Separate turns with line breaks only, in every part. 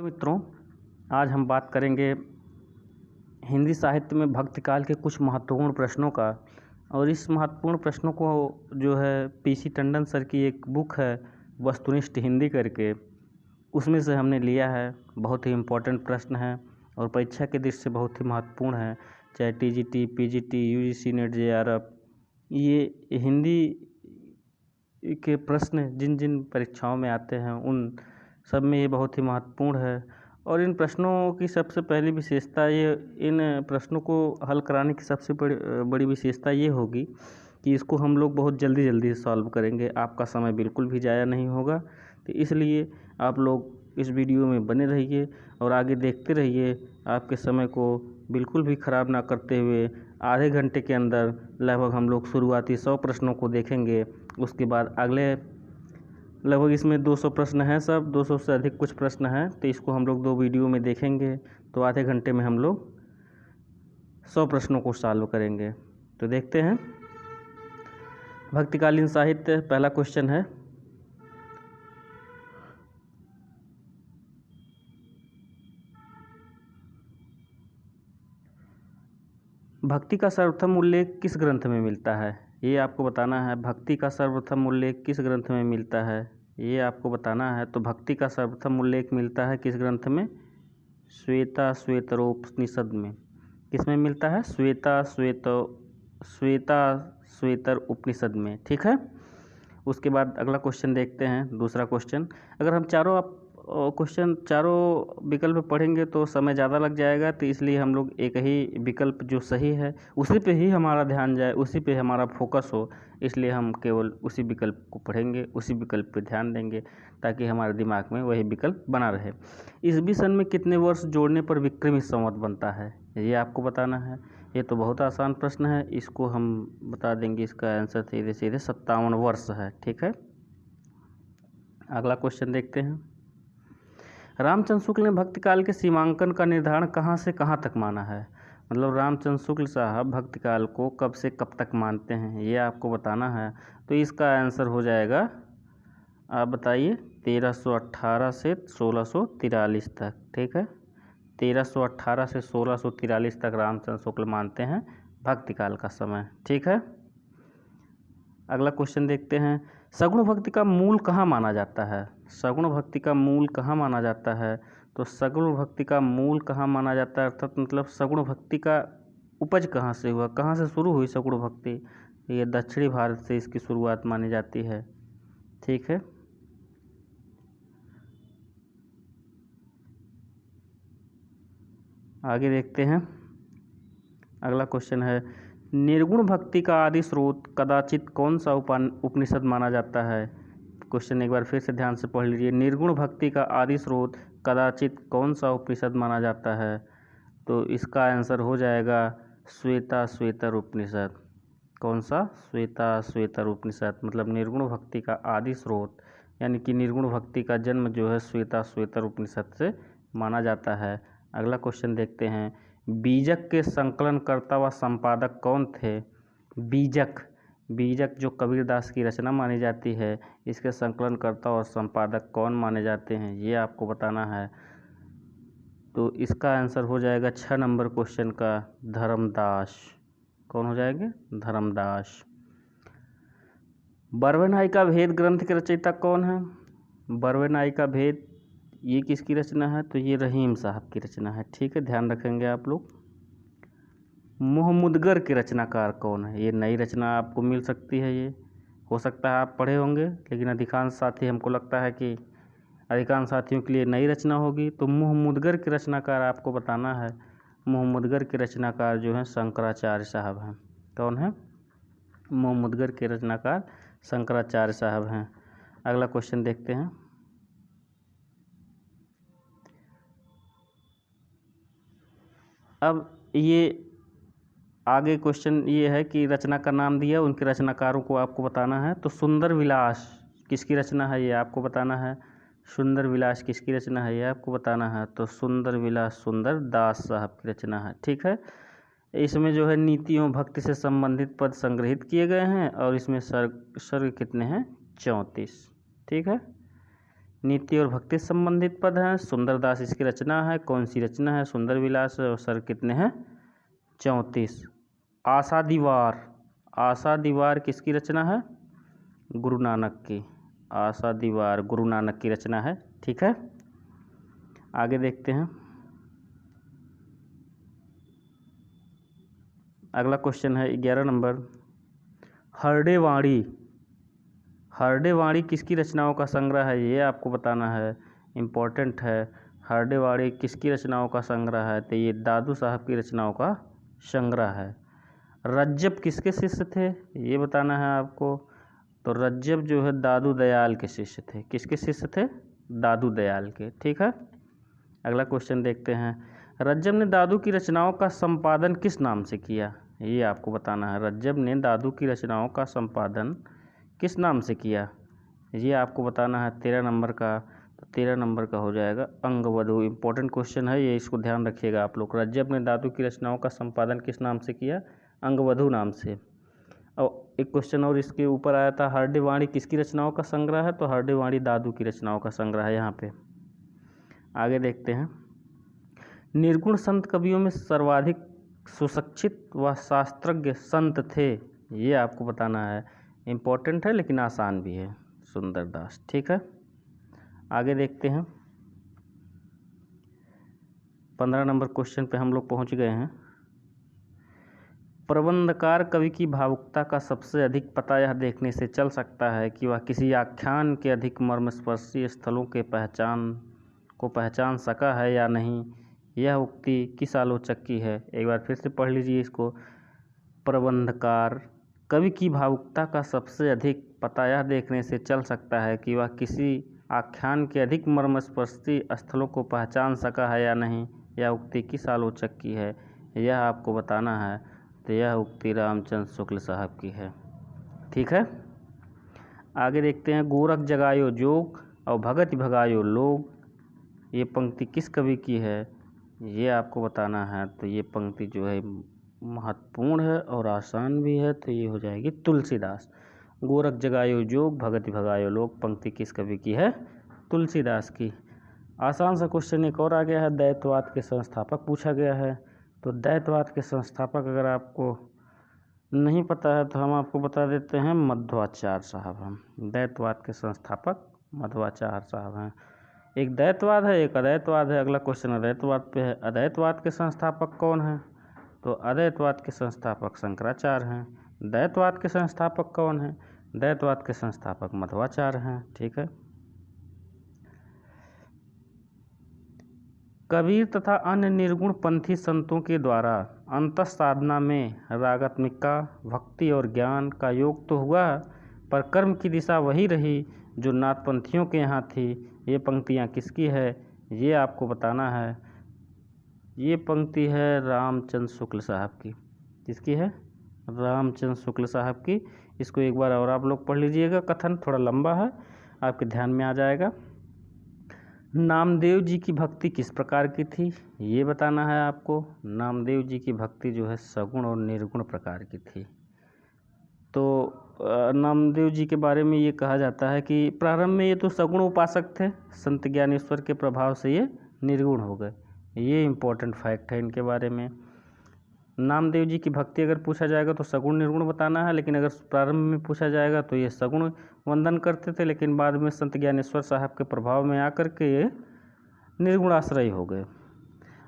तो मित्रों, आज हम बात करेंगे हिंदी साहित्य में भक्ति काल के कुछ महत्वपूर्ण प्रश्नों का। और इस महत्वपूर्ण प्रश्नों को जो है पीसी टंडन सर की एक बुक है वस्तुनिष्ठ हिंदी करके, उसमें से हमने लिया है। बहुत ही इम्पोर्टेंट प्रश्न है और परीक्षा के दृष्टि से बहुत ही महत्वपूर्ण है। चाहे TGT, PGT, UGC net, JRF, ये हिंदी के प्रश्न जिन जिन परीक्षाओं में आते हैं उन सब में ये बहुत ही महत्वपूर्ण है। और इन प्रश्नों की सबसे पहली विशेषता इन प्रश्नों को हल कराने की सबसे बड़ी विशेषता ये होगी कि इसको हम लोग बहुत जल्दी सॉल्व करेंगे। आपका समय बिल्कुल भी ज़ाया नहीं होगा। तो इसलिए आप लोग इस वीडियो में बने रहिए और आगे देखते रहिए। आपके समय को बिल्कुल भी ख़राब ना करते हुए आधे घंटे के अंदर लगभग हम लोग शुरुआती 100 प्रश्नों को देखेंगे। उसके बाद अगले लगभग इसमें 200 प्रश्न हैं, सब 200 से अधिक कुछ प्रश्न हैं। तो इसको हम लोग 2 वीडियो में देखेंगे। तो आधे घंटे में हम लोग 100 प्रश्नों को सॉल्व करेंगे। तो देखते हैं भक्तिकालीन साहित्य। पहला क्वेश्चन है, भक्ति का सर्वप्रथम उल्लेख किस ग्रंथ में मिलता है? ये आपको बताना है। भक्ति का सर्वप्रथम उल्लेख किस ग्रंथ में मिलता है, ये आपको बताना है। तो भक्ति का सर्वप्रथम उल्लेख मिलता है किस ग्रंथ में? श्वेताश्वेतरोपनिषद में। किस में मिलता है? श्वेताश्वेतर उपनिषद में। ठीक है। उसके बाद अगला क्वेश्चन देखते हैं, दूसरा क्वेश्चन। अगर हम चारों विकल्प पढ़ेंगे तो समय ज़्यादा लग जाएगा, तो इसलिए हम लोग एक ही विकल्प जो सही है उसी पे ही हमारा ध्यान जाए, उसी पे हमारा फोकस हो। इसलिए हम केवल उसी विकल्प को पढ़ेंगे, उसी विकल्प पे ध्यान देंगे ताकि हमारे दिमाग में वही विकल्प बना रहे। ईसवी सन में कितने वर्ष जोड़ने पर विक्रमी संवत बनता है, ये आपको बताना है। ये तो बहुत आसान प्रश्न है, इसको हम बता देंगे। इसका आंसर सीधे 57 वर्ष है। ठीक है। अगला क्वेश्चन देखते हैं। रामचंद्र शुक्ल ने भक्ति काल के सीमांकन का निर्धारण कहाँ से कहाँ तक माना है? मतलब रामचंद्र शुक्ल साहब भक्ति काल को कब से कब तक मानते हैं, ये आपको बताना है। तो इसका आंसर हो जाएगा, आप बताइए, 1318 से 1643 तक। ठीक है। 1318 से 1643 तक रामचंद्र शुक्ल मानते हैं भक्ति काल का समय। ठीक है। अगला क्वेश्चन देखते हैं। सगुण भक्ति का मूल कहाँ माना जाता है? सगुण भक्ति का मूल कहाँ माना जाता है? तो सगुण भक्ति का मूल कहाँ माना जाता है, अर्थात मतलब सगुण भक्ति का उपज कहाँ से हुआ, कहाँ से शुरू हुई सगुण भक्ति? ये दक्षिणी भारत से इसकी शुरुआत मानी जाती है। ठीक है। आगे देखते हैं। अगला क्वेश्चन है, निर्गुण भक्ति का आदि स्रोत कदाचित कौन सा उपनिषद माना जाता है? क्वेश्चन एक बार फिर से ध्यान से पढ़ लीजिए। निर्गुण भक्ति का आदि स्रोत कदाचित कौन सा उपनिषद माना जाता है? तो इसका आंसर हो जाएगा श्वेताश्वेतर उपनिषद। कौन सा? श्वेताश्वेतर उपनिषद। मतलब निर्गुण भक्ति का आदि स्रोत यानी कि निर्गुण भक्ति का जन्म जो है श्वेताश्वेतर उपनिषद से माना जाता है। अगला क्वेश्चन देखते हैं। बीजक के संकलनकर्ता व संपादक कौन थे? बीजक जो कबीरदास की रचना मानी जाती है, इसके संकलनकर्ता और संपादक कौन माने जाते हैं, ये आपको बताना है। तो इसका आंसर हो जाएगा 6 नंबर क्वेश्चन का, धर्मदास। कौन हो जाएंगे? धर्मदास। बरवे भेद ग्रंथ के रचयिता कौन है? बरवे भेद ये किसकी रचना है? तो ये रहीम साहब की रचना है। ठीक है, ध्यान रखेंगे आप लोग। मोहमुदगर के रचनाकार कौन है? ये नई रचना आपको मिल सकती है। ये हो सकता है आप पढ़े होंगे, लेकिन अधिकांश साथी, हमको लगता है कि अधिकांश साथियों के लिए नई रचना होगी। तो मोहमुदगर के रचनाकार आपको बताना है। मोहमुदगर के रचनाकार जो हैं शंकराचार्य साहब हैं। कौन है? मोहमुदगर के रचनाकार शंकराचार्य साहब हैं। अगला क्वेश्चन देखते हैं। अब ये आगे क्वेश्चन ये है कि रचना का नाम दिया, उनके रचनाकारों को आपको बताना है। तो सुंदर विलास किसकी रचना है, ये आपको बताना है। सुंदर विलास किसकी रचना है, ये आपको बताना है। तो सुंदर विलास सुंदर दास साहब की रचना है। ठीक है। इसमें जो है नीतियों भक्ति से संबंधित पद संग्रहित किए गए हैं और इसमें सर्ग कितने हैं? 34। ठीक है। नीति और भक्ति संबंधित पद हैं। सुंदरदास इसकी रचना है। कौन सी रचना है? सुंदर विलास। और सर कितने हैं? 34। आशा दीवार, आशा दीवार किसकी रचना है? गुरु नानक की। आशा दीवार गुरु नानक की रचना है। ठीक है, आगे देखते हैं। अगला क्वेश्चन है 11 नंबर। हरडेवाणी, हरडेवाणी किसकी रचनाओं का संग्रह है? ये आपको बताना है, इम्पोर्टेंट है। हरडेवाणी किसकी रचनाओं का संग्रह है? तो ये दादू साहब की रचनाओं का संग्रह है। रज्जब किसके शिष्य थे? ये बताना है आपको। तो रज्जब जो है दादू दयाल के शिष्य थे। किसके शिष्य थे? दादू दयाल के। ठीक है, अगला क्वेश्चन देखते हैं। रज्जब ने दादू की रचनाओं का संपादन किस नाम से किया? ये आपको बताना है। रज्जब ने दादू की रचनाओं का संपादन किस नाम से किया? ये आपको बताना है 13 नंबर का। तो 13 नंबर का हो जाएगा अंगवधू। इम्पोर्टेंट क्वेश्चन है ये, इसको ध्यान रखिएगा आप लोग। रज्जब ने दादू की रचनाओं का संपादन किस नाम से किया? अंगवधू नाम से। और एक क्वेश्चन और इसके ऊपर आया था, हरडेवाणी किसकी रचनाओं का संग्रह है? तो हरडेवाणी दादू की रचनाओं का संग्रह है यहाँ पे। आगे देखते हैं। निर्गुण संत कवियों में सर्वाधिक सुशिक्षित व शास्त्रज्ञ संत थे? ये आपको बताना है, इम्पोर्टेंट है लेकिन आसान भी है। सुंदरदास। ठीक है, आगे देखते हैं। 15 नंबर क्वेश्चन पे हम लोग पहुंच गए हैं। प्रबंधकार कवि की भावुकता का सबसे अधिक पता यह देखने से चल सकता है कि वह किसी आख्यान के अधिक मर्मस्पर्शी स्थलों के पहचान सका है या नहीं। यह उक्ति किस आलोचक की है? एक बार फिर से पढ़ लीजिए इसको। प्रबंधकार कवि की भावुकता का सबसे अधिक पता यह देखने से चल सकता है कि वह किसी आख्यान के अधिक मर्मस्पर्शी स्थलों को पहचान सका है या नहीं। यह उक्ति किस आलोचक की है? यह आपको बताना है। तो यह उक्ति रामचंद्र शुक्ल साहब की है। ठीक है, आगे देखते हैं। गोरख जगायो जोग और भगत भगायो लोग, ये पंक्ति किस कवि की है? ये आपको बताना है। तो ये पंक्ति जो है महत्वपूर्ण है और आसान भी है, तो ये हो जाएगी तुलसीदास। गोरख जगायो जोग भगत भगायो लोग पंक्ति किस कवि की है? तुलसीदास की। आसान सा क्वेश्चन एक और आ गया है, दैत्यवाद के संस्थापक पूछा गया है। तो दैत्यवाद के संस्थापक अगर आपको नहीं पता है तो हम आपको बता देते हैं, मध्वाचार्य साहब हैं। दैत्यवाद के संस्थापक मध्वाचार्य साहब हैं। एक दैत्यवाद है, एक अद्वैतवाद है। अगला क्वेश्चन अद्वैतवाद पे है। अद्वैतवाद के संस्थापक कौन हैं? तो अद्वैतवाद के संस्थापक शंकराचार्य हैं। द्वैतवाद के संस्थापक कौन हैं? द्वैतवाद के संस्थापक मध्वाचार्य हैं। ठीक है, कबीर तथा अन्य निर्गुण पंथी संतों के द्वारा अंतः साधना में रागात्मिका, भक्ति और ज्ञान का योग तो हुआ, पर कर्म की दिशा वही रही जो नाथपंथियों के यहाँ थी। ये पंक्तियाँ किसकी है? ये आपको बताना है। ये पंक्ति है रामचंद्र शुक्ल साहब की। किसकी है? रामचंद्र शुक्ल साहब की। इसको एक बार और आप लोग पढ़ लीजिएगा, कथन थोड़ा लंबा है, आपके ध्यान में आ जाएगा। नामदेव जी की भक्ति किस प्रकार की थी? ये बताना है आपको। नामदेव जी की भक्ति जो है सगुण और निर्गुण प्रकार की थी। तो नामदेव जी के बारे में ये कहा जाता है कि प्रारंभ में ये तो सगुण उपासक थे, संत ज्ञानेश्वर के प्रभाव से ये निर्गुण हो गए। ये इम्पोर्टेंट फैक्ट है इनके बारे में। नामदेव जी की भक्ति अगर पूछा जाएगा तो सगुण निर्गुण बताना है, लेकिन अगर प्रारंभ में पूछा जाएगा तो ये सगुण वंदन करते थे, लेकिन बाद में संत ज्ञानेश्वर साहब के प्रभाव में आकर के ये निर्गुणाश्रय हो गए।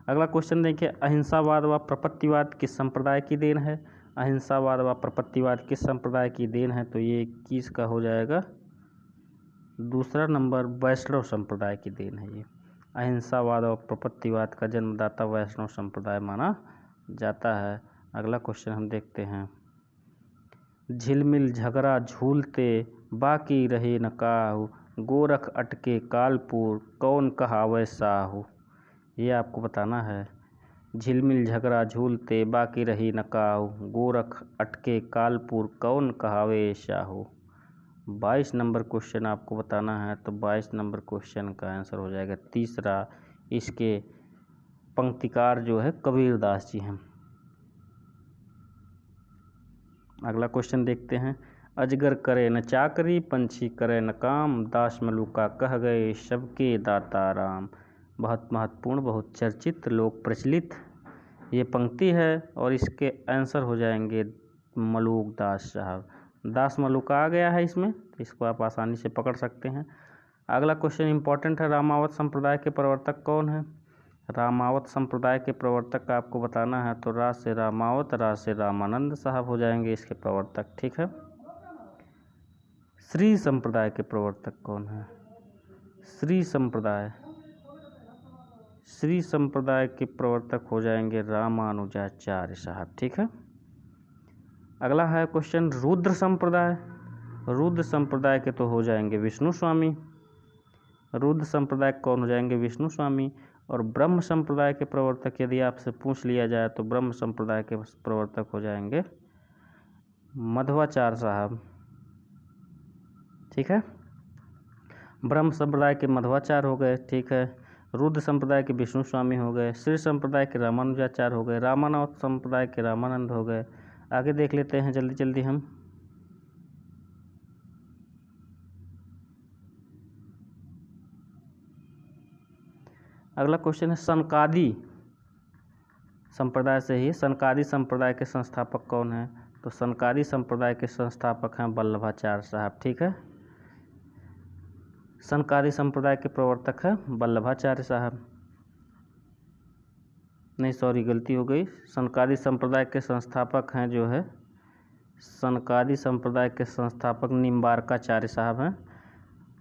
अगला क्वेश्चन देखिए, अहिंसावाद व प्रपत्तिवाद किस संप्रदाय की देन है? अहिंसावाद व प्रपत्तिवाद किस संप्रदाय की देन है? तो ये 21 का हो जाएगा दूसरा नंबर, वैष्णव संप्रदाय की देन है। ये अहिंसावाद और प्रपत्तिवाद का जन्मदाता वैष्णव संप्रदाय माना जाता है। अगला क्वेश्चन हम देखते हैं, झिलमिल झगड़ा झूलते बाकी रहे न काहू, गोरख अटके कालपुर कौन कहावे साहू। ये आपको बताना है। झिलमिल झगड़ा झूलते बाकी रही न काहू, गोरख अटके कालपुर कौन कहावे साहू। 22 नंबर क्वेश्चन आपको बताना है। तो 22 नंबर क्वेश्चन का आंसर हो जाएगा तीसरा। इसके पंक्तिकार जो है कबीरदास जी हैं। अगला क्वेश्चन देखते हैं, अजगर करे न चाकरी, पंछी करे न काम, दास मलूका कह गए सबके दाता राम। बहुत महत्वपूर्ण, बहुत चर्चित, लोक प्रचलित ये पंक्ति है और इसके आंसर हो जाएंगे मलूक दास साहब। दास मलूका आ गया है इसमें, तो इसको आप आसानी से पकड़ सकते हैं। अगला क्वेश्चन इंपॉर्टेंट है, रामावत संप्रदाय के प्रवर्तक कौन है? रामावत संप्रदाय के प्रवर्तक का आपको बताना है, तो रा से रामावत, रा से रामानंद साहब हो जाएंगे इसके प्रवर्तक। ठीक है। श्री संप्रदाय के प्रवर्तक कौन है? श्री संप्रदाय के प्रवर्तक हो जाएंगे रामानुजाचार्य साहब। ठीक है। अगला है क्वेश्चन रुद्र संप्रदाय। रुद्र संप्रदाय के तो हो जाएंगे विष्णु स्वामी। रुद्र संप्रदाय कौन हो जाएंगे? विष्णु स्वामी। और ब्रह्म संप्रदाय के प्रवर्तक यदि आपसे पूछ लिया जाए तो ब्रह्म संप्रदाय के प्रवर्तक हो जाएंगे मध्वाचार्य साहब। ठीक है। ब्रह्म संप्रदाय के मध्वाचार्य हो गए। ठीक है। रुद्र संप्रदाय के विष्णु स्वामी हो गए। श्री संप्रदाय के रामानुजाचार्य हो गए। रामानंद संप्रदाय के रामानंद हो गए। आगे देख लेते हैं जल्दी जल्दी हम। अगला क्वेश्चन है सनकादि संप्रदाय से ही, सनकादि संप्रदाय के संस्थापक कौन है? तो सनकादि संप्रदाय के संस्थापक हैं वल्लभाचार्य साहब। ठीक है। सनकादि संप्रदाय के प्रवर्तक है वल्लभाचार्य साहब। नहीं, सॉरी, गलती हो गई। सनकादि संप्रदाय के संस्थापक हैं जो है, सनकादि संप्रदाय के संस्थापक निम्बार्काचार्य साहब हैं।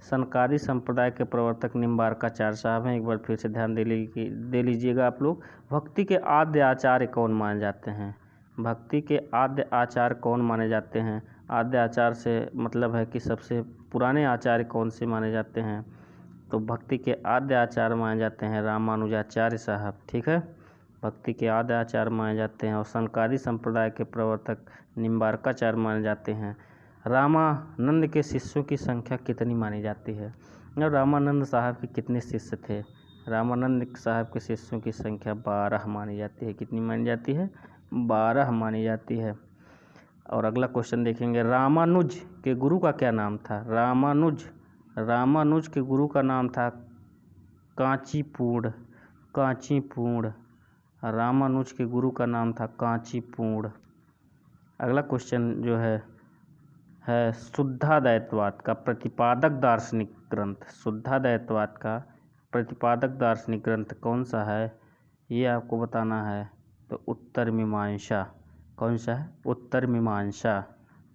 सनकादि संप्रदाय के प्रवर्तक निम्बार्काचार्य साहब हैं। एक बार फिर से ध्यान दे लीजिएगा आप लोग। भक्ति के आद्य आचार्य कौन माने जाते हैं? भक्ति के आद्य आचार्य कौन माने जाते हैं? आद्य आचार्य से मतलब है कि सबसे पुराने आचार्य कौन से माने जाते हैं? तो भक्ति के आद्य आचार्य माने जाते हैं रामानुजाचार्य साहब। ठीक है। भक्ति के आद्य आचार्य माने जाते हैं। और सनकादि संप्रदाय के प्रवर्तक निम्बार्काचार्य माने जाते हैं। रामानंद के शिष्यों की संख्या कितनी मानी जाती है? और रामानंद साहब के कितने शिष्य थे? रामानंद साहब के शिष्यों की संख्या 12 मानी जाती है। कितनी मानी जाती है? 12 मानी जाती है। और अगला क्वेश्चन देखेंगे, रामानुज के गुरु का क्या नाम था? रामानुज के गुरु का नाम था कांचीपूर्ण। रामानुज के गुरु का नाम था कांचीपूर्ण। अगला क्वेश्चन जो है शुद्धाद्वैतवाद का प्रतिपादक दार्शनिक ग्रंथ। शुद्धाद्वैतवाद का प्रतिपादक दार्शनिक ग्रंथ कौन सा है? ये आपको बताना है। तो उत्तर मीमांसा। कौन सा है? उत्तर मीमांसा।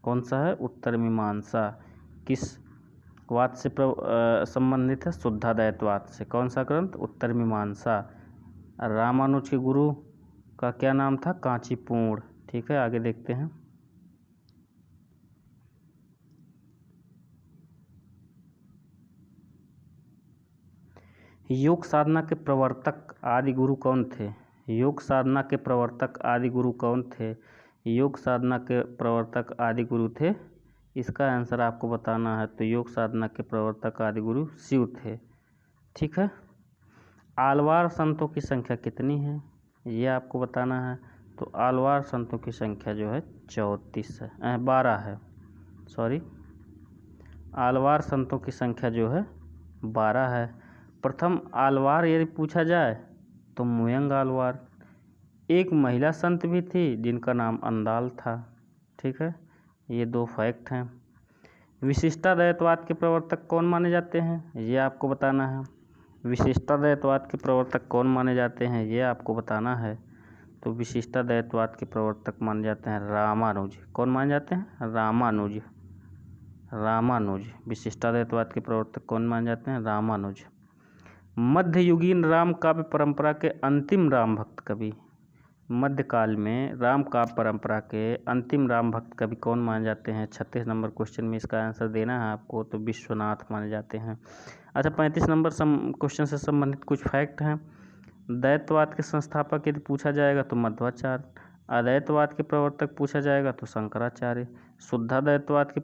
कौन सा है? उत्तर मीमांसा। किस वाद से संबंधित है? शुद्धाद्वैतवाद से। कौन सा ग्रंथ? उत्तर मीमांसा। रामानुज के गुरु का क्या नाम था? कांचीपूर्ण। ठीक है। आगे देखते हैं। योग साधना के प्रवर्तक आदि गुरु कौन थे? योग साधना के प्रवर्तक आदि गुरु कौन थे? योग साधना के प्रवर्तक आदि गुरु थे, इसका आंसर आपको बताना है। तो योग साधना के प्रवर्तक आदि गुरु शिव थे। ठीक है। आलवार संतों की संख्या कितनी है? ये आपको बताना है। तो आलवार संतों की संख्या जो है 12 है। सॉरी, आलवार संतों की संख्या जो है 12 है। प्रथम आलवार यदि पूछा जाए तो मुयंग आलवार। एक महिला संत भी थी जिनका नाम अंदाल था। ठीक है। ये 2 फैक्ट हैं। विशिष्टाद्वैतवाद के प्रवर्तक कौन माने जाते हैं? ये आपको बताना है। विशिष्टाद्वैतवाद के प्रवर्तक कौन माने जाते हैं? ये आपको बताना है। तो विशिष्टाद्वैतवाद के प्रवर्तक माने जाते हैं रामानुज। कौन माने जाते हैं? रामानुज। विशिष्टाद्वैतवाद के प्रवर्तक कौन माने जाते हैं? रामानुज। मध्ययुगीन राम काव्य परंपरा के अंतिम राम भक्त कवि। मध्यकाल में राम काव्य परंपरा के अंतिम राम भक्त कवि कौन माने जाते हैं? 36 नंबर क्वेश्चन में इसका आंसर देना है आपको। तो विश्वनाथ माने जाते हैं। अच्छा, 35 नंबर क्वेश्चन से संबंधित कुछ फैक्ट हैं। द्वैतवाद के संस्थापक यदि पूछा जाएगा तो मध्वाचार्य। अद्वैतवाद के प्रवर्तक पूछा जाएगा तो शंकराचार्य। शुद्धाद्वैतवाद के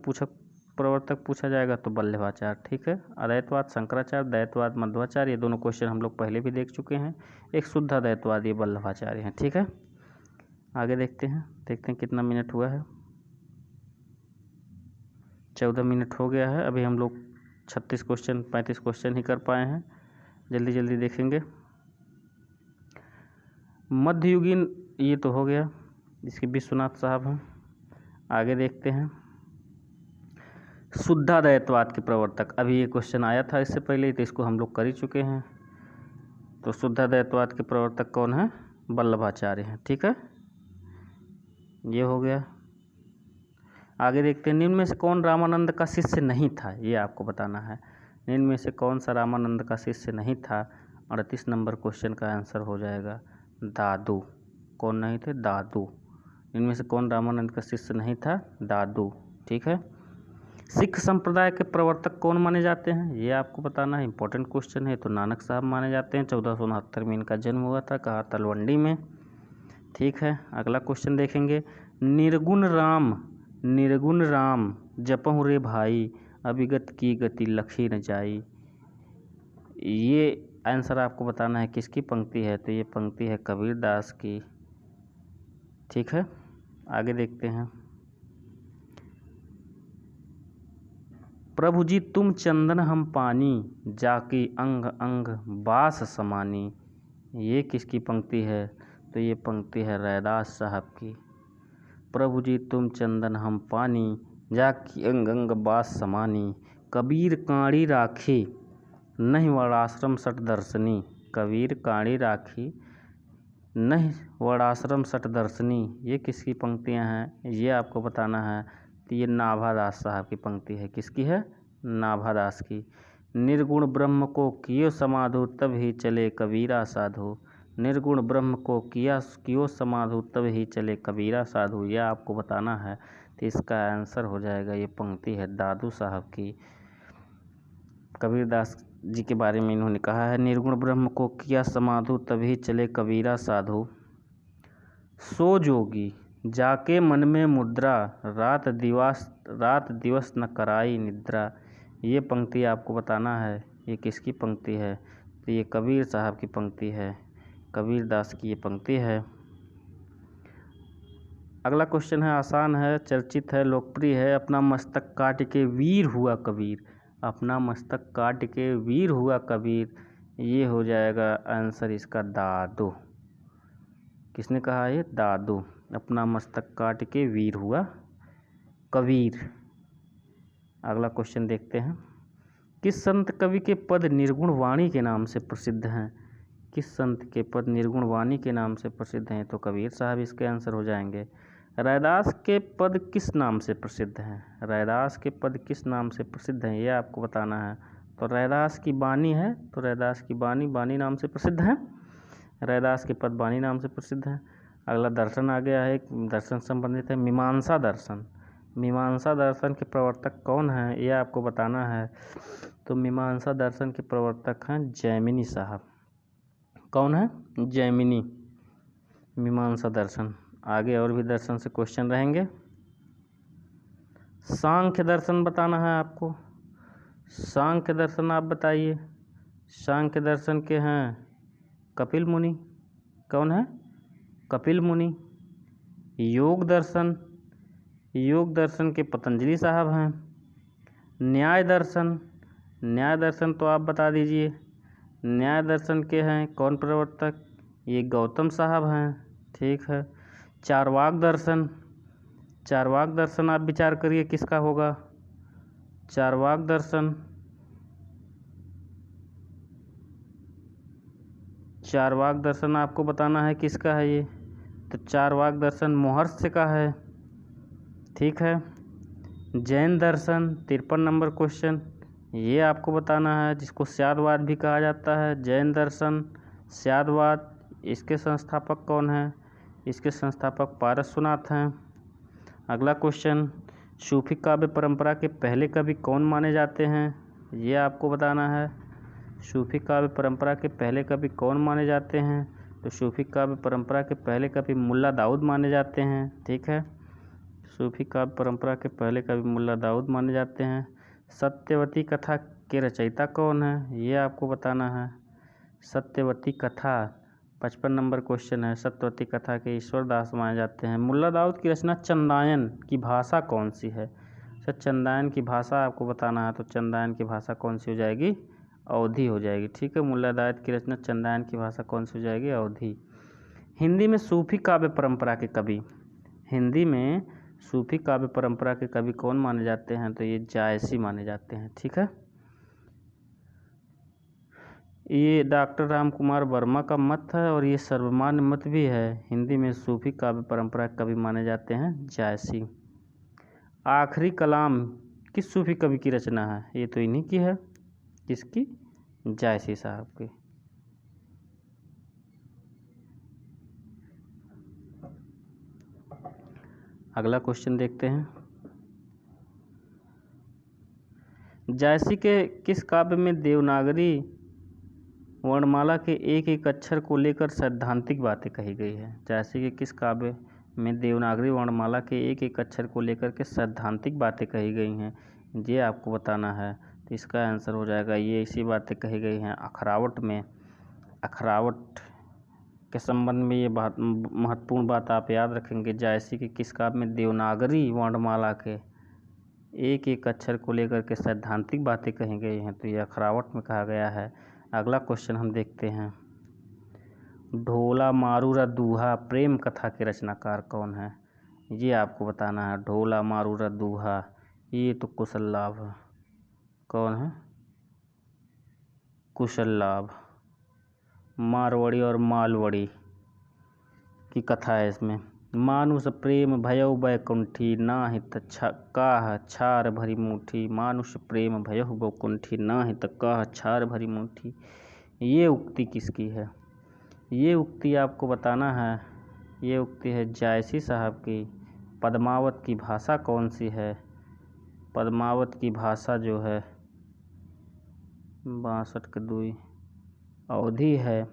प्रवर्तक पूछा जाएगा तो वल्लभाचार्य। ठीक है। अद्वैतवाद शंकराचार्य, द्वैतवाद मध्वाचार्य, ये दोनों क्वेश्चन हम लोग पहले भी देख चुके हैं। एक शुद्धाद्वैतवाद ये वल्लभाचार्य हैं। ठीक है। आगे देखते हैं कितना मिनट हुआ है। 14 मिनट हो गया है। अभी हम लोग 36 क्वेश्चन 35 क्वेश्चन ही कर पाए हैं। जल्दी जल्दी देखेंगे। मध्ययुगीन ये तो हो गया, इसके विश्वनाथ साहब हैं। आगे देखते हैं। शुद्धाद्वैतवाद के प्रवर्तक, अभी ये क्वेश्चन आया था इससे पहले, तो इसको हम लोग कर ही चुके हैं। तो शुद्धाद्वैतवाद के प्रवर्तक कौन है? वल्लभाचार्य हैं। ठीक है, ये हो गया। आगे देखते हैं। निम्न में से कौन रामानंद का शिष्य नहीं था? ये आपको बताना है। निम्न में से कौन सा रामानंद का शिष्य नहीं था? 38 नंबर क्वेश्चन का आंसर हो जाएगा दादू। कौन नहीं थे? दादू। इनमें से कौन रामानंद का शिष्य नहीं था? दादू। ठीक है। सिख संप्रदाय के प्रवर्तक कौन माने जाते हैं? ये आपको बताना है, इंपॉर्टेंट क्वेश्चन है। तो नानक साहब माने जाते हैं। 1469 में इनका जन्म हुआ था। कहाँ? तलवंडी में। ठीक है, अगला क्वेश्चन देखेंगे। निर्गुण राम जपहु रे भाई, अभिगत की गति लखी न जाई। ये आंसर आपको बताना है किसकी पंक्ति है? तो ये पंक्ति है कबीरदास की। ठीक है, आगे देखते हैं। प्रभु जी तुम चंदन हम पानी, जाकी अंग अंग बास समानी। ये किसकी पंक्ति है? तो ये पंक्ति है रैदास साहब की। प्रभु जी तुम चंदन हम पानी, जाकी अंग अंग बास समानी। कबीर काड़ी राखी, नहीं वर्णाश्रम सठ दर्शनी। कबीर काड़ी राखी, नहीं वर्णाश्रम सठ दर्शनी। ये किसकी पंक्तियां हैं? ये आपको बताना है। तो ये नाभादास साहब की पंक्ति है। किसकी है? नाभादास की। निर्गुण ब्रह्म को कियो समाधु, तब ही चले कबीरा साधु। निर्गुण ब्रह्म को कियो समाधु, तब ही चले कबीरा साधु। यह आपको बताना है। तो इसका आंसर हो जाएगा, ये पंक्ति है दादू साहब की। कबीरदास जी के बारे में इन्होंने कहा है, निर्गुण ब्रह्म को किया समाधु, तभी चले कबीरा साधु। सो जोगी जाके मन में मुद्रा, रात दिवस न कराई निद्रा। ये पंक्ति आपको बताना है, ये किसकी पंक्ति है? तो ये कबीर साहब की पंक्ति है। कबीरदास की ये पंक्ति है। अगला क्वेश्चन है, आसान है, चर्चित है, लोकप्रिय है। अपना मस्तक काट के वीर हुआ कबीर। अपना मस्तक काट के वीर हुआ कबीर। ये हो जाएगा आंसर इसका दादू। किसने कहा? ये दादू। अपना मस्तक काट के वीर हुआ कबीर। अगला क्वेश्चन देखते हैं। किस संत कवि के पद निर्गुण वाणी के नाम से प्रसिद्ध हैं? किस संत के पद निर्गुण वाणी के नाम से प्रसिद्ध हैं? तो कबीर साहब इसके आंसर हो जाएंगे। रैदास के पद किस नाम से प्रसिद्ध हैं? रैदास के पद किस नाम से प्रसिद्ध हैं? ये आपको बताना है। तो रैदास की बानी है, तो रैदास की बानी नाम से प्रसिद्ध है। रैदास के पद बानी नाम से प्रसिद्ध हैं। अगला दर्शन आ गया है, दर्शन संबंधित है, मीमांसा दर्शन। मीमांसा दर्शन के प्रवर्तक कौन हैं? ये आपको बताना है। तो मीमांसा दर्शन के प्रवर्तक हैं जैमिनी साहब। कौन है? जैमिनी। मीमांसा दर्शन। आगे और भी दर्शन से क्वेश्चन रहेंगे। सांख्य दर्शन बताना है आपको। सांख्य दर्शन आप बताइए। सांख्य दर्शन के हैं कपिल मुनि। कौन है? कपिल मुनि। योग दर्शन, योग दर्शन के पतंजलि साहब हैं। न्याय दर्शन, न्याय दर्शन तो आप बता दीजिए। न्याय दर्शन के हैं कौन प्रवर्तक? ये गौतम साहब हैं। ठीक है। चारवाक दर्शन, चारवाक दर्शन आप विचार करिए किसका होगा? चारवाक दर्शन, चारवाक दर्शन आपको बताना है किसका है ये? तो चारवाक दर्शन महर्षि का है। ठीक है। जैन दर्शन 53 नंबर क्वेश्चन, ये आपको बताना है, जिसको स्यादवाद भी कहा जाता है। जैन दर्शन, स्यादवाद, इसके संस्थापक कौन हैं? इसके संस्थापक पारसनाथ हैं। अगला क्वेश्चन, सूफी काव्य परंपरा के पहले कवि कौन माने जाते हैं? ये आपको बताना है। सूफी काव्य परंपरा के पहले कवि कौन माने जाते हैं? तो सूफी काव्य परंपरा के पहले कवि मुल्ला दाऊद माने जाते हैं। ठीक है। सूफी काव्य परंपरा के पहले कवि मुल्ला दाऊद माने जाते हैं। सत्यवती कथा के रचयिता कौन है? ये आपको बताना है। सत्यवती कथा 55 नंबर क्वेश्चन है। सत्यवती कथा के ईश्वर दास माने जाते हैं। मुल्ला दाऊद की रचना चंदायन की भाषा कौन सी है? सर चंदायन की भाषा आपको बताना है, तो चंदायन की भाषा कौन सी हो जाएगी? अवधी हो जाएगी। ठीक है, मुल्ला हिदायत की रचना चंदायन की भाषा कौन सी हो जाएगी? अवधी। हिंदी में सूफी काव्य परंपरा के कवि, हिंदी में सूफी काव्य परंपरा के कवि कौन माने जाते हैं? तो ये जायसी माने जाते हैं। ठीक है, ये डॉक्टर राम कुमार वर्मा का मत है और ये सर्वमान्य मत भी है। हिंदी में सूफी काव्य परंपरा के कवि माने जाते हैं जायसी। आखिरी कलाम किस सूफी कवि की रचना है? ये तो इन्हीं की है। किसकी? जायसी साहब की। अगला क्वेश्चन देखते हैं। जायसी के किस काव्य में देवनागरी वर्णमाला के एक एक अक्षर को लेकर सैद्धांतिक बातें कही गई है? जायसी के किस काव्य में देवनागरी वर्णमाला के एक एक अक्षर को लेकर के सैद्धांतिक बातें कही गई हैं? ये आपको बताना है। तो इसका आंसर हो जाएगा ये इसी बातें कही गई हैं अखरावट में। अखरावट के संबंध में ये बात महत्वपूर्ण बात आप याद रखेंगे। जायसी के किस काव्य में देवनागरी वर्णमाला के एक एक अक्षर को लेकर के सैद्धांतिक बातें कही गई हैं? तो ये अखरावट में कहा गया है। अगला क्वेश्चन हम देखते हैं। ढोला मारूरा दूहा प्रेम कथा के रचनाकार कौन है? ये आपको बताना है। ढोला मारूरा दूहा, ये तो कुशललाभ है। कौन है? कुशललाभ। मारवाड़ी और मालवाड़ी की कथा है इसमें। मानुष प्रेम भयउ बैकुंठी नाहि काह छार भरी मुठी। मानुष प्रेम भयउ बैकुंठी नाहि काह छार भरी मुठी। ये उक्ति किसकी है? ये उक्ति आपको बताना है। ये उक्ति है जायसी साहब की। पद्मावत की भाषा कौन सी है? पद्मावत की भाषा जो है 62 के 2 अवधी है।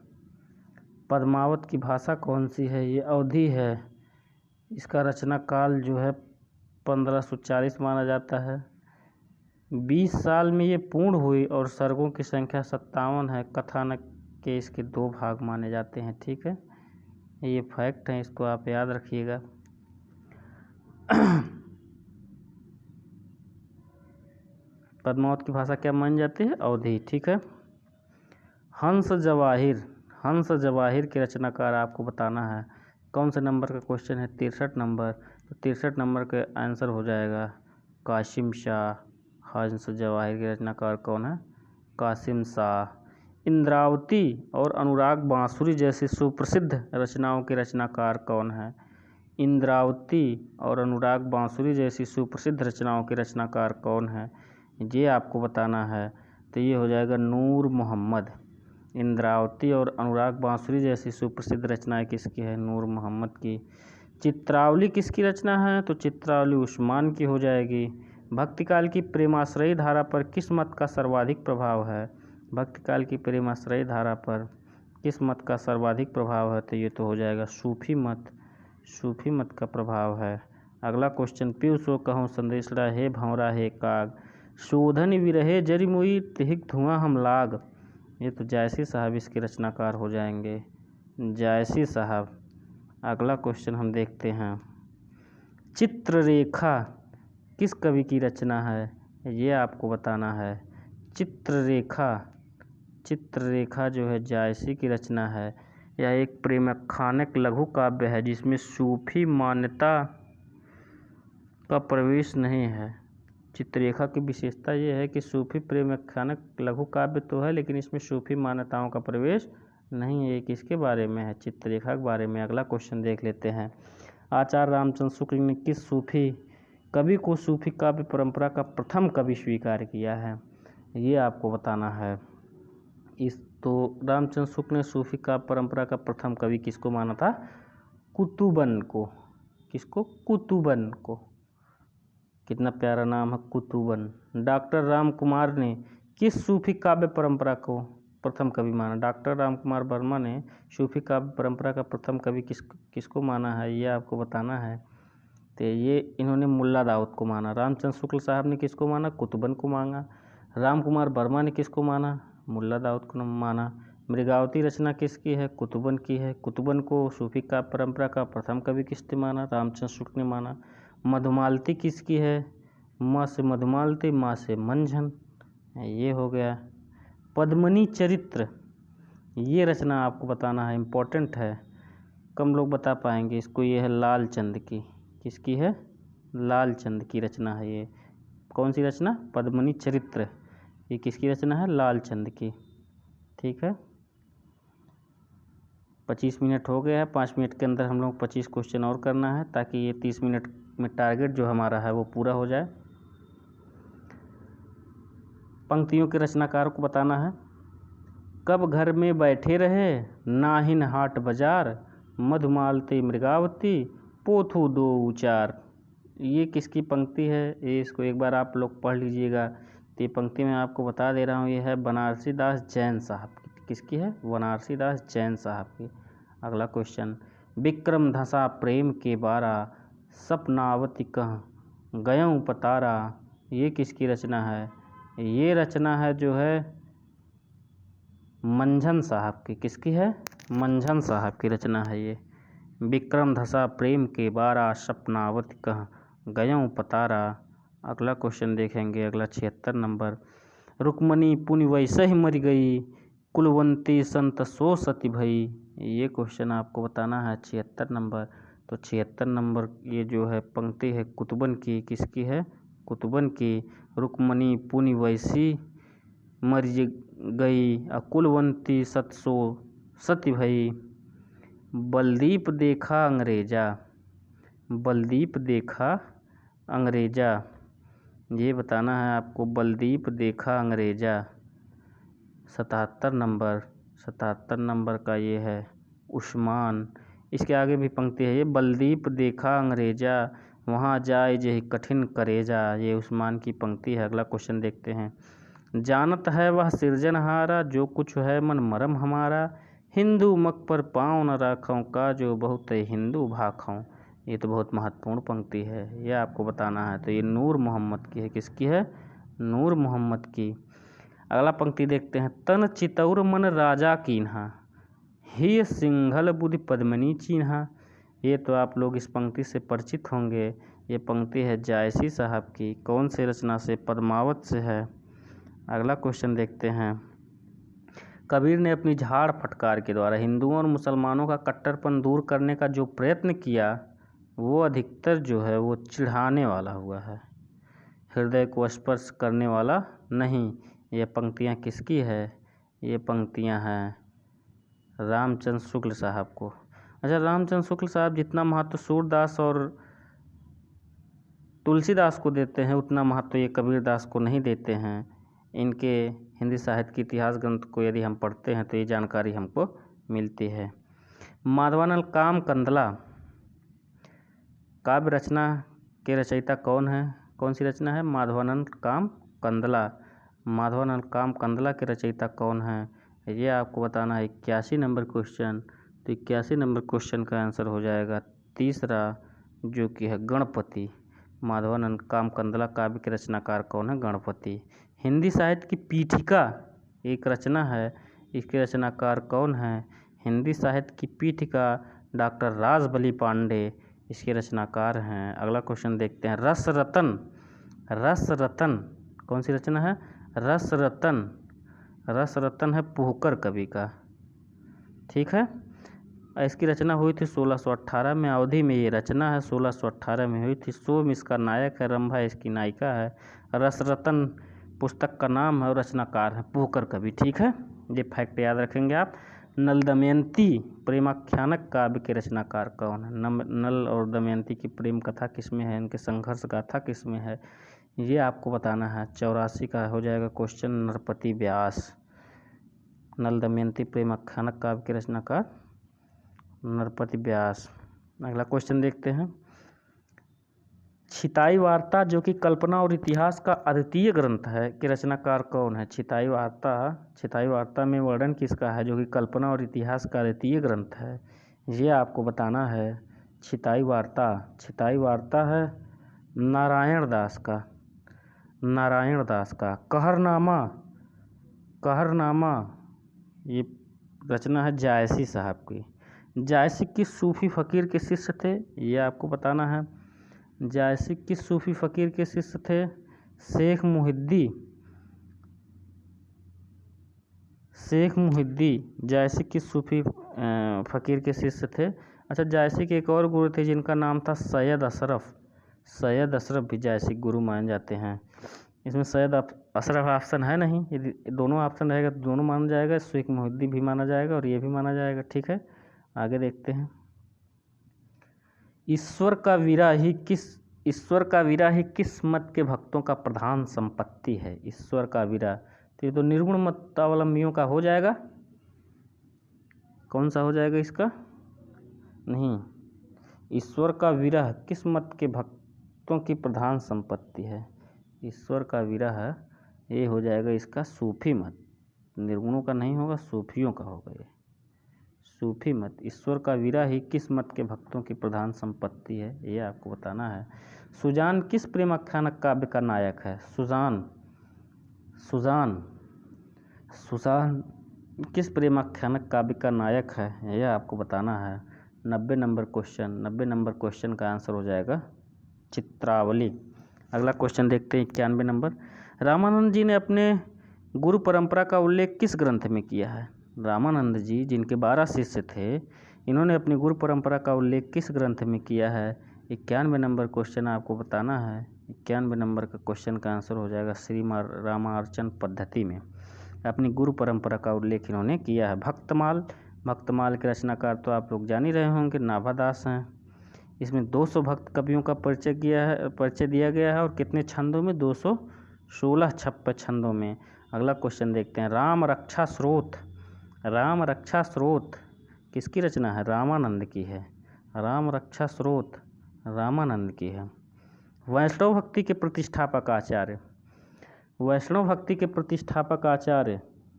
पद्मावत की भाषा कौन सी है? ये अवधी है। इसका रचना काल जो है 1540 माना जाता है। 20 साल में ये पूर्ण हुई और सर्गों की संख्या 57 है। कथानक के इसके 2 भाग माने जाते हैं। ठीक है, ये फैक्ट है, इसको आप याद रखिएगा। पद्मावत की भाषा क्या मानी जाती है? अवधी। ठीक है, हंस जवाहिर, हंस जवाहिर के रचनाकार आपको बताना है। कौन से नंबर का क्वेश्चन है? 63 नंबर। तो 63 नंबर का आंसर हो जाएगा कासिम शाह। हंस जवाहिर के रचनाकार कौन है? कासिम शाह। इंद्रावती और अनुराग बांसुरी जैसी सुप्रसिद्ध रचनाओं के रचनाकार कौन है? इंद्रावती और अनुराग बांसुरी जैसी सुप्रसिद्ध रचनाओं के रचनाकार कौन है? ये आपको बताना है। तो ये हो जाएगा नूर मोहम्मद। इंद्रावती और अनुराग बांसुरी जैसी सुप्रसिद्ध रचनाएं किसकी है? नूर मोहम्मद की। चित्रावली किसकी रचना है? तो चित्रावली उस्मान की हो जाएगी। भक्तिकाल की प्रेमाश्रयी धारा पर किस मत का सर्वाधिक प्रभाव है? भक्तिकाल की प्रेमाश्रयी धारा पर किस मत का सर्वाधिक प्रभाव है? तो ये तो हो जाएगा सूफी मत। सूफी मत का प्रभाव है। अगला क्वेश्चन। पियु सो कहूँ संदेशड़ा हे भंवरा हे काग शोधन विरहे जरी मुई तिहिक धुआं हम लाग। ये तो जायसी साहब इसके रचनाकार हो जाएंगे। जायसी साहब। अगला क्वेश्चन हम देखते हैं। चित्ररेखा किस कवि की रचना है? ये आपको बताना है। चित्ररेखा, चित्ररेखा जो है जायसी की रचना है। यह एक प्रेमाख्यानक लघु काव्य है जिसमें सूफी मान्यता का प्रवेश नहीं है। चित्ररेखा की विशेषता ये है कि सूफी प्रेमाख्यानक लघु काव्य तो है लेकिन इसमें सूफी मान्यताओं का प्रवेश नहीं है। किसके बारे में है? चित्ररेखा के बारे में। अगला क्वेश्चन देख लेते हैं। आचार्य रामचंद्र शुक्ल ने किस सूफी कवि को सूफी काव्य परंपरा का प्रथम कवि स्वीकार किया है? ये आपको बताना है। इस तो रामचंद्र शुक्ल ने सूफी काव्य परंपरा का प्रथम कवि किसको माना था? कुतुबन को। किसको? कुतुबन को। कितना प्यारा नाम है, कुतुबन। डॉक्टर राम कुमार ने किस सूफी काव्य परंपरा को प्रथम कवि माना? डॉक्टर राम कुमार वर्मा ने सूफी काव्य परंपरा का प्रथम कवि किसको माना है? ये आपको बताना है। तो ये इन्होंने मुल्ला दाऊद को माना। रामचंद्र शुक्ल साहब ने किसको माना? कुतुबन को माना। राम कुमार वर्मा ने किसको माना? मुल्ला दाऊद को माना। मृगावती रचना किसकी है? कुतुबन की है। कुतुबन को सूफी काव्य परंपरा का प्रथम कवि किसने माना? रामचंद्र शुक्ल ने माना। मधुमालती किसकी है? म से मधुमालती, मा से मंझन, ये हो गया। पद्मिनी चरित्र, ये रचना आपको बताना है, इम्पोर्टेंट है, कम लोग बता पाएंगे इसको। ये है लालचंद की, किसकी है? लालचंद की रचना है ये। कौन सी रचना? पद्मिनी चरित्र, ये किसकी रचना है? लालचंद की। ठीक है, 25 मिनट हो गया है। 5 मिनट के अंदर हम लोग 25 क्वेश्चन और करना है, ताकि ये 30 मिनट में टारगेट जो हमारा है वो पूरा हो जाए। पंक्तियों के रचनाकार को बताना है। कब घर में बैठे रहे, नाहिन हाट बाजार, मधुमालती मृगावती, पोथू दो उचार। ये किसकी पंक्ति है? ये इसको एक बार आप लोग पढ़ लीजिएगा। तो ये पंक्ति मैं आपको बता दे रहा हूँ, ये है बनारसी दास जैन साहब की। किसकी है? बनारसी दास जैन साहब की। अगला क्वेश्चन, विक्रम धसा प्रेम के बारा, सपनावती कह गयों पतारा। ये किसकी रचना है? ये रचना है जो है मंझन साहब की। किसकी है? मंझन साहब की रचना है ये। विक्रम धसा प्रेम के बारा, सपनावती कह गयों पतारा। अगला क्वेश्चन देखेंगे, अगला 76 नंबर, रुक्मणी पुनि वैसे ही मर गई, कुलवंती संत सो सती भई। ये क्वेश्चन आपको बताना है 76 नंबर। तो 76 नंबर ये जो है पंक्ति है कुतुबन की। किसकी है? कुतुबन की। रुक्मणी पुनि वैसी मर गई, कुलवंती सत सो सती भई। बलदीप देखा अंग्रेजा, बलदीप देखा अंग्रेजा, ये बताना है आपको। बलदीप देखा अंग्रेजा 77 नंबर, 77 नंबर का ये है उस्मान। इसके आगे भी पंक्ति है, ये बलदीप देखा अंग्रेजा, वहाँ जाए जे कठिन करेजा। ये उस्मान की पंक्ति है। अगला क्वेश्चन देखते हैं, जानत है वह सिरजनहारा, जो कुछ है मन मरम हमारा, हिंदू मक पर पाँव न राखों का, जो बहुत हिंदू भाखों। ये तो बहुत महत्वपूर्ण पंक्ति है, ये आपको बताना है। तो ये नूर मोहम्मद की है। किसकी है? नूर मोहम्मद की। अगला पंक्ति देखते हैं, तन चितौर मन राजा कीन्हा, ही सिंघल बुद्धि पद्मिनी चिन्हा। ये तो आप लोग इस पंक्ति से परिचित होंगे। ये पंक्ति है जायसी साहब की। कौन से रचना से? पद्मावत से है। अगला क्वेश्चन देखते हैं, कबीर ने अपनी झाड़ फटकार के द्वारा हिंदुओं और मुसलमानों का कट्टरपन दूर करने का जो प्रयत्न किया, वो अधिकतर जो है वो चिढ़ाने वाला हुआ है, हृदय को स्पर्श करने वाला नहीं। ये पंक्तियाँ किसकी है? ये पंक्तियाँ हैं रामचंद्र शुक्ल साहब को। अच्छा, रामचंद्र शुक्ल साहब जितना महत्व सूरदास और तुलसीदास को देते हैं, उतना महत्व ये कबीरदास को नहीं देते हैं। इनके हिंदी साहित्य के इतिहास ग्रंथ को यदि हम पढ़ते हैं तो ये जानकारी हमको मिलती है। माधवानंद काम कंदला काव्य रचना के रचयिता कौन है? कौन सी रचना है? माधवानंद काम कंदला। माधवानंद काम कंदला के रचयिता कौन है? ये आपको बताना है। 81 नंबर क्वेश्चन। तो 81 नंबर क्वेश्चन का आंसर हो जाएगा तीसरा, जो कि है गणपति। माधवानंद काम कंदला काव्य के रचनाकार कौन है? गणपति। हिंदी साहित्य की पीठिका एक रचना है, इसके रचनाकार कौन है? हिंदी साहित्य की पीठिका डॉक्टर रासबली पांडे इसके रचनाकार हैं। अगला क्वेश्चन देखते हैं, रस रतन। रस रतन कौन सी रचना है? रस रतन। रस रतन है पुहकर कवि का। ठीक है, इसकी रचना हुई थी 1618 में। अवधि में ये रचना है 1618 में हुई थी। सोम इसका नायक है, रंभा इसकी नायिका है। रसरतन पुस्तक का नाम है और रचनाकार है पुहकर कवि। ठीक है, ये फैक्ट याद रखेंगे आप। नल दमयंती प्रेमाख्यानक काव्य के रचनाकार कौन है? नल और दमयंती की प्रेम कथा किसमें है? इनके संघर्ष गाथा किसमें है? ये आपको बताना है। 84 का हो जाएगा क्वेश्चन, नरपति व्यास। नल दमयंती प्रेमाख्यानक काव्य के रचनाकार नरपति व्यास। अगला क्वेश्चन देखते हैं, छिताई वार्ता जो कि कल्पना और इतिहास का अद्वितीय ग्रंथ है के रचनाकार कौन है? छिताई वार्ता में वर्णन किसका है जो कि कल्पना और इतिहास का अद्वितीय ग्रंथ है? ये आपको बताना है। छिताई वार्ता है नारायण दास का। कहरनामा ये रचना है जायसी साहब की। जायसी की सूफी फ़कीर के शिष्य थे, ये आपको बताना है। जायसी किस सूफी फ़कीर के शिष्य थे? शेख मुहिद्दी जायसी किस सूफी फ़कीर के शिष्य थे? अच्छा, जायसी के एक और गुरु थे जिनका नाम था सैयद अशरफ भी जायसी गुरु माने जाते हैं। इसमें सैयद अशरफ ऑप्शन है नहीं, यदि दोनों ऑप्शन रहेगा तो दोनों माना जाएगा, शेख मुहिद्दी भी माना जाएगा और ये भी माना जाएगा। ठीक है, आगे देखते हैं। ईश्वर का विरह ही किस मत के भक्तों का प्रधान संपत्ति है? ईश्वर का विरह, तो ये तो निर्गुण मतावलंबियों का हो जाएगा। कौन सा हो जाएगा इसका? नहीं, ईश्वर का विरह किस मत के भक्तों की प्रधान संपत्ति है? ईश्वर का विरह ये हो जाएगा इसका सूफी मत। निर्गुणों का नहीं होगा, सूफियों का होगा ये, सूफी मत। ईश्वर का विरह ही किस मत के भक्तों की प्रधान संपत्ति है, ये आपको बताना है। सुजान किस प्रेम आख्यान काव्य का नायक है? सुजान किस प्रेम आख्यान काव्य का नायक है, यह आपको बताना है। 90 नंबर क्वेश्चन का आंसर हो जाएगा चित्रावली। अगला क्वेश्चन देखते हैं 91 नंबर। रामानंद जी ने अपने गुरु परंपरा का उल्लेख किस ग्रंथ में किया है? रामानंद जी, जिनके 12 शिष्य थे, इन्होंने अपनी गुरु परंपरा का उल्लेख किस ग्रंथ में किया है? 91 नंबर क्वेश्चन आपको बताना है। 91 नंबर का क्वेश्चन का आंसर हो जाएगा श्री रामार्चन पद्धति में अपनी गुरु परंपरा का उल्लेख इन्होंने किया है। भक्तमाल के रचनाकार तो आप लोग जान ही रहे होंगे, नाभादास हैं। इसमें 200 भक्त कवियों का परिचय दिया गया है और कितने छंदों में? 216 छप्पन छंदों में। अगला क्वेश्चन देखते हैं। राम रक्षा स्रोत किसकी रचना है? रामानंद की है। राम रक्षा स्रोत रामानंद की है। वैष्णव भक्ति के प्रतिष्ठापक आचार्य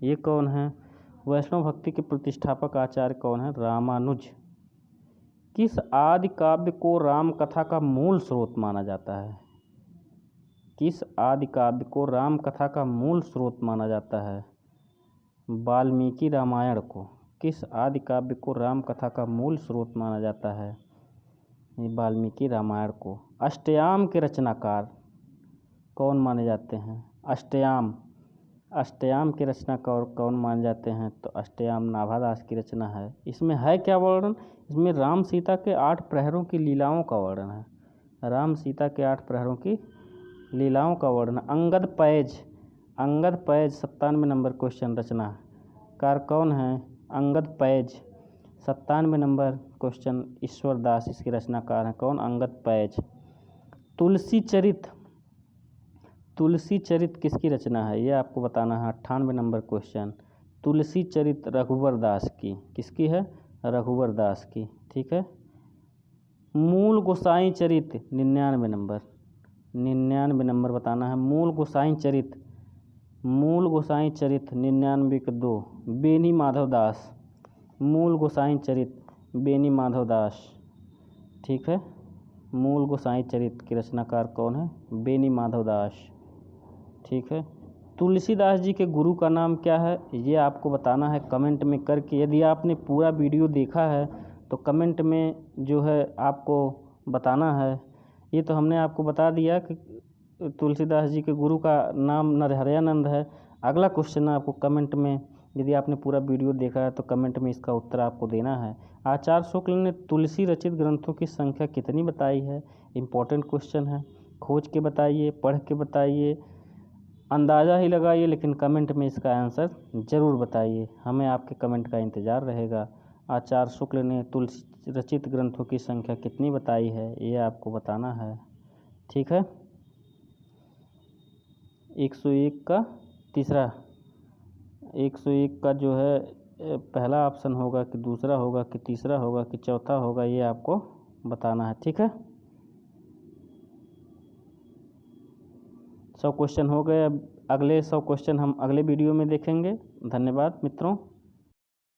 ये कौन है? वैष्णव भक्ति के प्रतिष्ठापक आचार्य कौन है? रामानुज। किस आदि काव्य को राम कथा का मूल स्रोत माना जाता है? किस आदि काव्य को राम कथा का मूल स्रोत माना जाता है? वाल्मीकि रामायण को। किस आदि काव्य को राम कथा का मूल स्रोत माना जाता है? वाल्मीकि रामायण को। अष्टयाम के रचनाकार कौन माने जाते हैं? अष्टयाम के रचनाकार कौन माने जाते हैं? तो अष्टयाम नाभादास की रचना है। इसमें है क्या वर्णन? इसमें राम सीता के 8 प्रहरों की लीलाओं का वर्णन है। राम सीता के 8 प्रहरों की लीलाओं का वर्णन। अंगद पैज 97 नंबर क्वेश्चन रचनाकार कौन है? अंगद पैज 97 नंबर क्वेश्चन ईश्वर दास इसके रचनाकार हैं। कौन? अंगद पैज। तुलसी चरित किसकी रचना है? ये आपको बताना है। 98 नंबर क्वेश्चन। तुलसी चरित रघुवर दास की। किसकी है? रघुवर दास की। ठीक है। मूल गोसाई चरित 99 नंबर बताना है। मूल गोसाई चरित 99 के 2 बेनी माधव दास। मूल गोसाई चरित बेनी माधव दास। ठीक है। मूल गोसाई चरित के रचनाकार कौन है? बेनी माधव दास। ठीक है। तुलसीदास जी के गुरु का नाम क्या है? ये आपको बताना है कमेंट में करके। यदि आपने पूरा वीडियो देखा है तो कमेंट में जो है आपको बताना है। ये तो हमने आपको बता दिया कि तुलसीदास जी के गुरु का नाम नरहरयानंद है। अगला क्वेश्चन आपको कमेंट में, यदि आपने पूरा वीडियो देखा है तो कमेंट में इसका उत्तर आपको देना है। आचार्य शुक्ल ने तुलसी रचित ग्रंथों की संख्या कितनी बताई है? इम्पोर्टेंट क्वेश्चन है। खोज के बताइए, पढ़ के बताइए, अंदाज़ा ही लगाइए, लेकिन कमेंट में इसका आंसर ज़रूर बताइए। हमें आपके कमेंट का इंतज़ार रहेगा। आचार्य शुक्ल ने तुलसी रचित ग्रंथों की संख्या कितनी बताई है, ये आपको बताना है। ठीक है। 101 का तीसरा, 101 का जो है पहला ऑप्शन होगा कि दूसरा होगा कि तीसरा होगा कि चौथा होगा, ये आपको बताना है। ठीक है। 100 क्वेश्चन हो गए। अब अगले 100 क्वेश्चन हम अगले वीडियो में देखेंगे। धन्यवाद मित्रों।